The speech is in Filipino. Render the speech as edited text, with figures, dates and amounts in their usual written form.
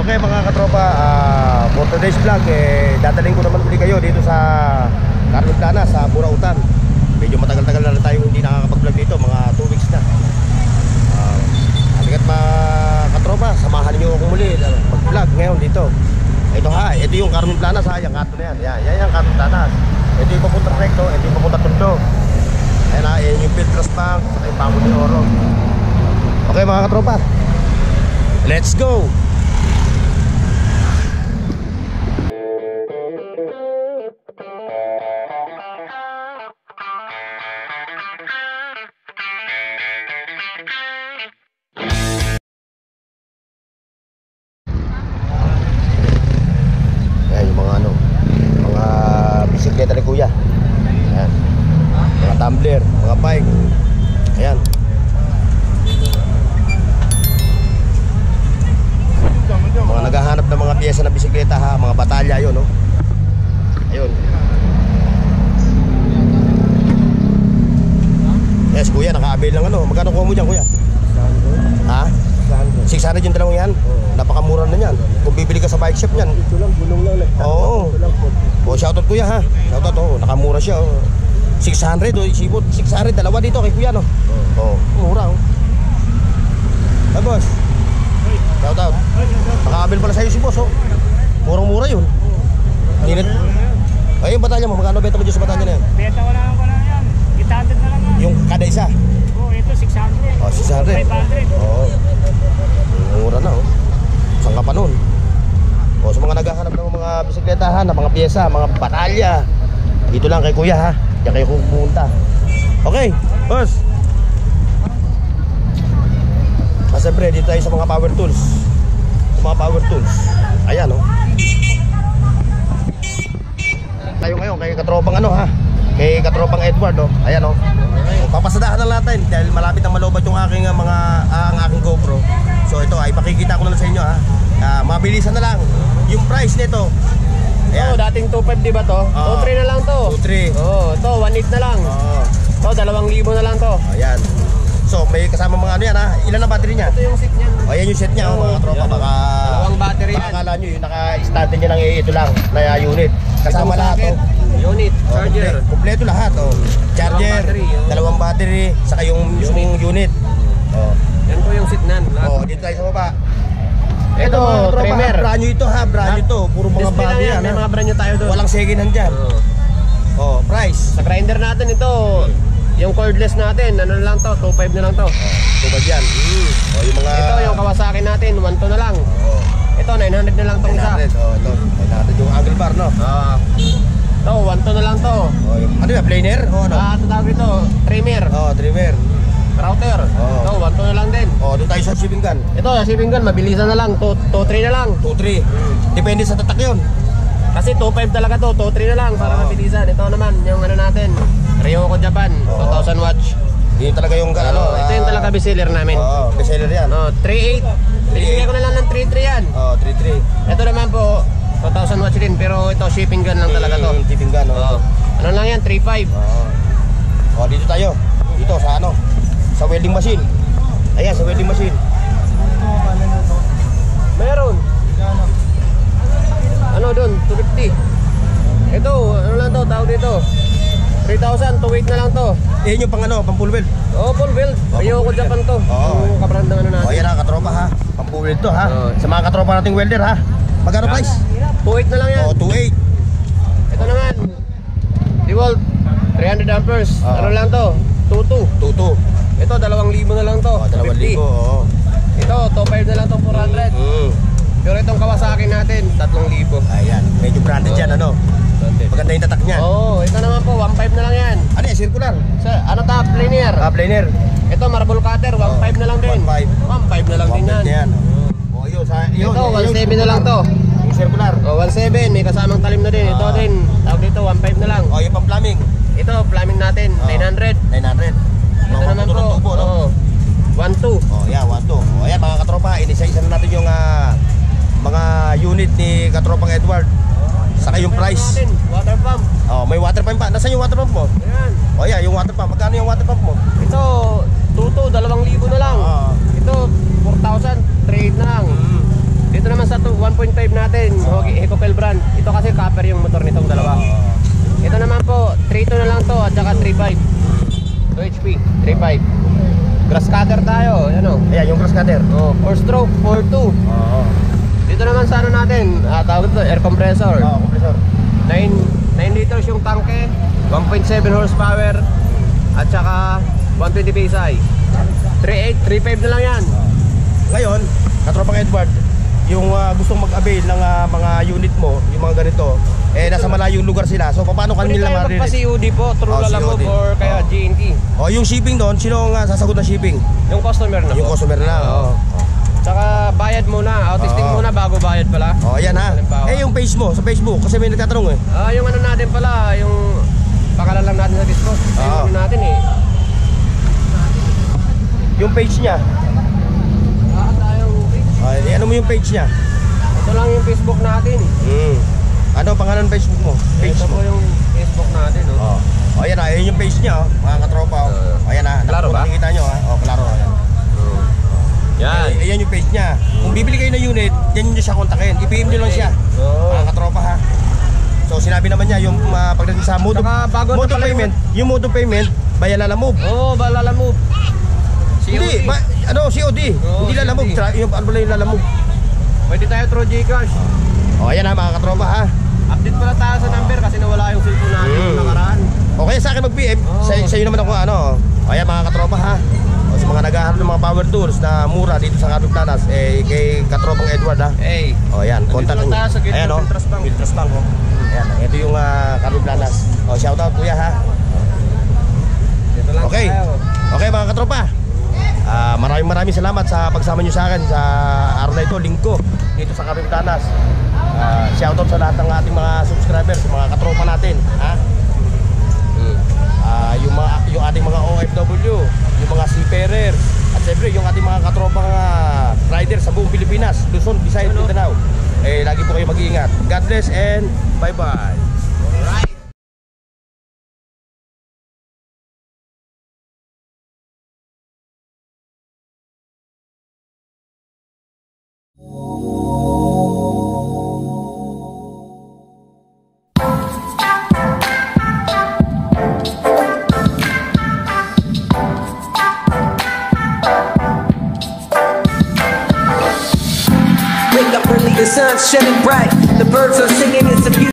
Okay mga katropa, for today's vlog, dadaling ko naman uli kayo dito sa Carmen Plana, sa Burautan. Medyo matagal-tagal na rin tayo hindi nakakapag-vlog dito, mga 2 weeks na. Halikat mga katropa, samahan niyo ako muli mag-vlog ngayon dito. Ito ha, ito yung Carmen Plana sa yung kanto na yan. Yan yung Carmen Plana. Ito yung papunta recto, ito yung papunta Tondo. Ayan ha, yan yung Piltras Bank, yung Bango de Oro. Okay mga katropa, let's go! Bisikleta ni kuya. Ayan. Mga tumbler, mga bike. Ayan. Mga naghahanap ng mga piyesa ng bisikleta ha, mga batalya yun, no? Ayun. Yes, kuya, naka-avail lang ano. Magkano kuha mo dyan, kuya? 600. Ha? 600 yung dalawang yan? Napakamura na yan. Kung bibili ka sa bike shop yan. Ito lang, gulong lang. Oo. Oh, shoutout kuya ha. Shoutout, oh, nakamura siya, oh. 600, oh, sibot 600, dalawa dito kay kuya, no. Oh, mura, oh. Hey boss. Shoutout. Nakaabil pala sa'yo si boss, oh. Murang-mura yun. Ninit. Ay, yung batalya mo, magkano benta mo dyan sa batalya na yan? Benta ko lang yan. 800 na lang yan. Yung kada isa? Oo, ito 600. Oh, 600. 500. Oo. Mura na, oh. Saan ka pa nun? O, sa mga naghahanap ng mga bisikletahan, ng mga piyesa, mga batalya, dito lang kay kuya ha. Diyan kayo pupunta. Okay, boss. Siyempre, dito tayo sa mga power tools. Sa mga power tools. Ayan, oh. Tayo ngayon kay katropang ano ha. Kay katropang Edward, oh. Ayan, oh. Papasadahan na natin dahil malapit na malobat yung aking ang aking GoPro. So ito ay pakikita ko na lang sa inyo ha. Mabilisan na lang yung price nito. Ayan. Dating 2.5 di ba to? 2.3 na lang to. 2.3. Ito 1.8 na lang. Ito 2,000 na lang to. Ayan. So may kasama mga ano yan ha. Ilan ang battery niya? Ito yung set niyan. Ayan yung set niya, mga tropa. Baka dalawang battery yan. Baka akala nyo yung naka-stand niya lang ito lang na unit. Kasama lahat to. Unit, charger. Kompleto lahat, oh. Charger, dalawang battery, saka yung mismong unit. Oh. Yan po yung sit nan. Oh, dito tayo sa baba. Ito, trimmer. Brand new ito ha, brand new ito. Puro mga Display body yan, may mga brand new tayo doon. Walang second hand dyan. Oh, price. Sa grinder natin ito, yung cordless natin, ano na lang to, 2.5 na lang to. Tubad yan. Oh, yung mga Ito yung Kawasaki natin, 1.2 na lang. Oh. Ito 900 na lang tong isa. 900. Oh, ito. 900 yung angle bar, no? Ito 1.2 na lang to. Oh, yung, ano yan, planer? Oh, ano? Ito tawag ito, trimmer. Oh, trimmer. Router. Ito 1.2 na lang din. Oh, doon tayo sa shipping gun. Ito sa shipping gun, mabilisan na lang, 2.3 na lang. 2.3. Depende sa tatak yun. Kasi 2.5 talaga to, 2.3 na lang para mabilisan. Ito naman, yung ano natin, Ryoko Japan, 2,000 watts. Yun talaga yung ano. Ito yung talaga bestseller namin. Oo, bestseller yan. 3.8. Binibigyan ko na lang ng 3.3 yan. Oh, 3.3. Ito naman po, 2,000 watts din, pero ito shipping gun lang talaga to. Shipping gun, oh. Ano lang yan, 3.5. Oh, dito tayo. Dito sa ano? Sa welding machine. Ayan, sa welding machine. Meron. Ano doon? 250. Ito, ano lang to, tawag dito. 3,000, 2.8 na lang to. Yan yung pang ano, pang full weld. Oh, full weld. Ryoko Japan to. Oo. Yung kabrand ng ano natin. Oh, yan ha, katropa ha. Pang full weld to ha. Sa mga katropa nating welder ha. Magkano price? 2.8 na lang yan. Oh, 2.8. Ito naman. DeWalt, 300 amperes. Ano lang to? 2.2. 2.2. Ito, 2,000 na lang to. Oh, 2,000. Oo. Ito, 2.5 na lang to, 400. Pero itong Kawasaki natin, 3,000. Ayan, medyo branded yan ano. Maganda yung tatak niya. Oo, ito naman po, 1.5 na lang yan. Ano yan, circular? Ano ta, planer. Planer. Ito, marble cutter, 1.5 na lang din. 1.5 na lang din yan. Oh, yun, yun. Ito, 1.7 na lang to. Yung circular. Oh, 1.7, may kasamang talim na din. Ito din, tawag dito, 1.5 na lang. Oh, yung pang plumbing. Ito, plumbing natin, 900. 900. Ito naman po, 1.2. Oh, yeah, 1.2. Oh, ayan mga katropa, inisa-isa na natin yung mga unit ni katropang Edward. Saka yung price. Water pump. Oh, may water pump pa. Nasaan yung water pump mo? Ayan. Oh, yeah, yung water pump. Magkano yung water pump mo? Ito, 2,000 na lang. Ito, 4,000, 3,800 na lang. Dito naman sa 1.5 natin, Hecopel brand. Ito kasi copper yung motor nitong dalawa. Ito naman po, 3.2 na lang to at saka 3.5. 2 HP, 3.5. Grass cutter tayo, ano? Ayan, yung grass cutter. Oh, 4 stroke, 4.2. Oo. Dito naman sa ano natin, tawag ito, air compressor. Oo, compressor. 9 liters yung tangke, 1.7 horsepower, at saka 120 PSI. 3.8, 3.5 na lang yan. Ngayon, katropang Edward, yung gustong mag-avail ng mga unit mo, yung mga ganito, nasa malayong lugar sila. So, paano Pwede kanila tayo marinig? magpa-COD po, True Oh, Lalamove COD. or kaya Oh. GNT. O, yung shipping doon, sino ang sasagot ng shipping? Yung customer na Yung po. customer na. Oo. Tsaka bayad muna, autistic Oo. muna bago bayad pala. O, ayan ha. Halimbawa. Yung page mo, sa Facebook, kasi may nagtatanong eh. Yung ano natin pala, yung pakalan lang natin sa Discord. Oo. Yung ano natin eh. Yung page niya. Tayong Ano mo yung page niya? ito lang yung Facebook natin. Ano pangalan ng Facebook mo? Page Ito mo. po yung Facebook natin. Oh. O, ayan ha. Ayan yung page niya, mga katropa. Ayan ha. Klaro ba? Nakikita nyo ha. O, klaro. Ayan. Yan. Ayan yung page niya. Kung bibili kayo ng unit, yan yung siya kontakin. I-PM nyo lang siya. Oo. Mga katropa ha. So sinabi naman niya yung pagdating sa mode Saka bago na pala payment, yung mode of payment, by Lalamove. Oo, ba Lalamove? Hindi, COD. Oo, Hindi Lalamove, COD. yung ano pala yung Lalamove. Pwede tayo through Gcash. O ayan ha mga katropa ha. Update pala tayo sa number kasi nawala yung cellphone natin yung nakaraan. O kaya sa akin mag-PM, Oo. sa'yo naman ako ano. O ayan mga katropa ha. O sa mga naghahanap ng mga power tools na mura dito sa Carmen Planas, kay katropang Edward ha. Hey. O ayan, contact lang tayo sa gate ng Viltras Bank. Viltras Bank o. Ayan, ito yung Carmen Planas. O shoutout kuya ha. Dito lang Okay. tayo. Okay mga katropa. Maraming salamat sa pagsama nyo sa akin sa araw na ito, linggo, dito sa Carmen Planas. Shoutout sa lahat ng ating mga subscribers, mga katropa natin, ha? Yung ating mga OFW, yung mga seafarers, at siyempre yung ating mga katropang riders sa buong Pilipinas, Luzon, Visayas, Mindanao. Lagi po kayo mag-iingat. God bless and bye-bye. Alright. Wake up early, the sun's shining bright. The birds are singing, it's a beautiful